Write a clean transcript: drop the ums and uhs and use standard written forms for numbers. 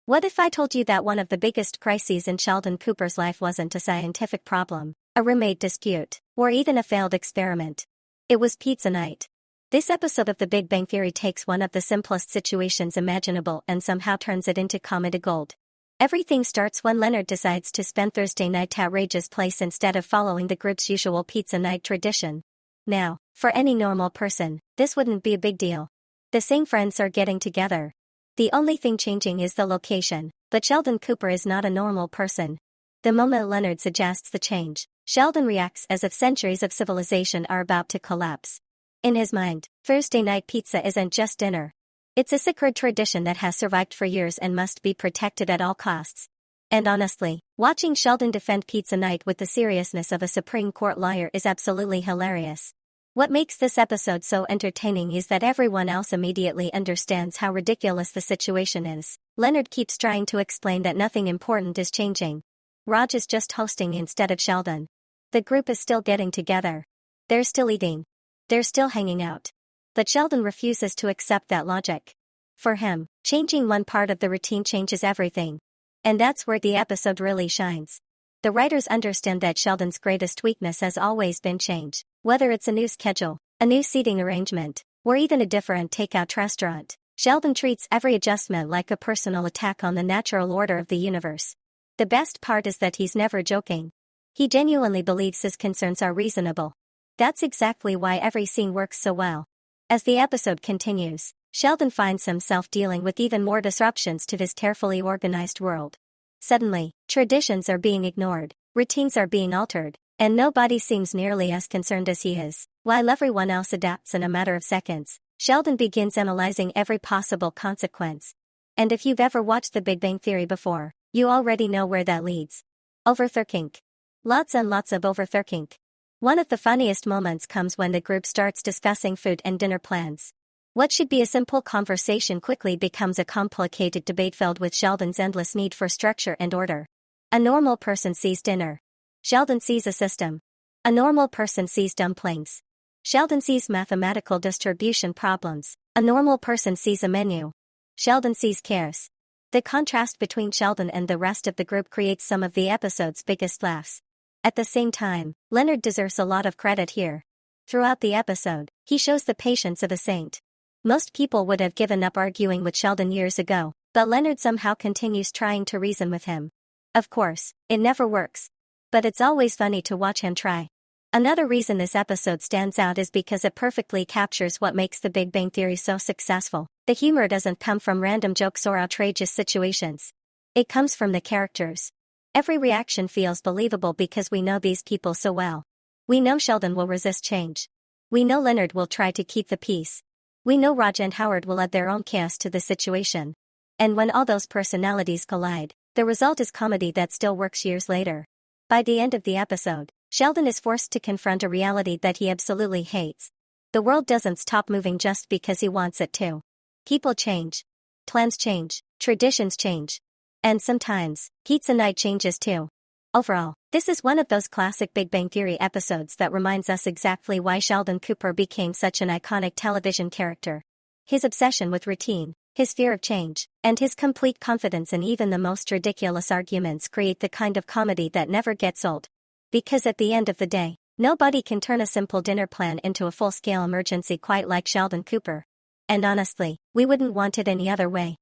What if I told you that one of the biggest crises in Sheldon Cooper's life wasn't a scientific problem, a roommate dispute, or even a failed experiment? It was pizza night. This episode of The Big Bang Theory takes one of the simplest situations imaginable and somehow turns it into comedy gold. Everything starts when Leonard decides to spend Thursday night at Rage's place instead of following the group's usual pizza night tradition. Now, for any normal person, this wouldn't be a big deal. The same friends are getting together. The only thing changing is the location, but Sheldon Cooper is not a normal person. The moment Leonard suggests the change, Sheldon reacts as if centuries of civilization are about to collapse. In his mind, Thursday night pizza isn't just dinner. It's a sacred tradition that has survived for years and must be protected at all costs. And honestly, watching Sheldon defend pizza night with the seriousness of a Supreme Court lawyer is absolutely hilarious. What makes this episode so entertaining is that everyone else immediately understands how ridiculous the situation is. Leonard keeps trying to explain that nothing important is changing. Raj is just hosting instead of Sheldon. The group is still getting together. They're still eating. They're still hanging out. But Sheldon refuses to accept that logic. For him, changing one part of the routine changes everything. And that's where the episode really shines. The writers understand that Sheldon's greatest weakness has always been change, whether it's a new schedule, a new seating arrangement, or even a different takeout restaurant. Sheldon treats every adjustment like a personal attack on the natural order of the universe. The best part is that he's never joking. He genuinely believes his concerns are reasonable. That's exactly why every scene works so well. As the episode continues, Sheldon finds himself dealing with even more disruptions to his carefully organized world. Suddenly, traditions are being ignored, routines are being altered, and nobody seems nearly as concerned as he is. While everyone else adapts in a matter of seconds, Sheldon begins analyzing every possible consequence. And if you've ever watched The Big Bang Theory before, you already know where that leads. Overthinking. Lots and lots of overthinking. One of the funniest moments comes when the group starts discussing food and dinner plans. What should be a simple conversation quickly becomes a complicated debate filled with Sheldon's endless need for structure and order. A normal person sees dinner. Sheldon sees a system. A normal person sees dumplings. Sheldon sees mathematical distribution problems. A normal person sees a menu. Sheldon sees chaos. The contrast between Sheldon and the rest of the group creates some of the episode's biggest laughs. At the same time, Leonard deserves a lot of credit here. Throughout the episode, he shows the patience of a saint. Most people would have given up arguing with Sheldon years ago, but Leonard somehow continues trying to reason with him. Of course, it never works. But it's always funny to watch him try. Another reason this episode stands out is because it perfectly captures what makes The Big Bang Theory so successful. The humor doesn't come from random jokes or outrageous situations. It comes from the characters. Every reaction feels believable because we know these people so well. We know Sheldon will resist change. We know Leonard will try to keep the peace. We know Raj and Howard will add their own chaos to the situation. And when all those personalities collide, the result is comedy that still works years later. By the end of the episode, Sheldon is forced to confront a reality that he absolutely hates. The world doesn't stop moving just because he wants it to. People change. Plans change. Traditions change. And sometimes, pizza night changes too. Overall, this is one of those classic Big Bang Theory episodes that reminds us exactly why Sheldon Cooper became such an iconic television character. His obsession with routine, his fear of change, and his complete confidence in even the most ridiculous arguments create the kind of comedy that never gets old. Because at the end of the day, nobody can turn a simple dinner plan into a full-scale emergency quite like Sheldon Cooper. And honestly, we wouldn't want it any other way.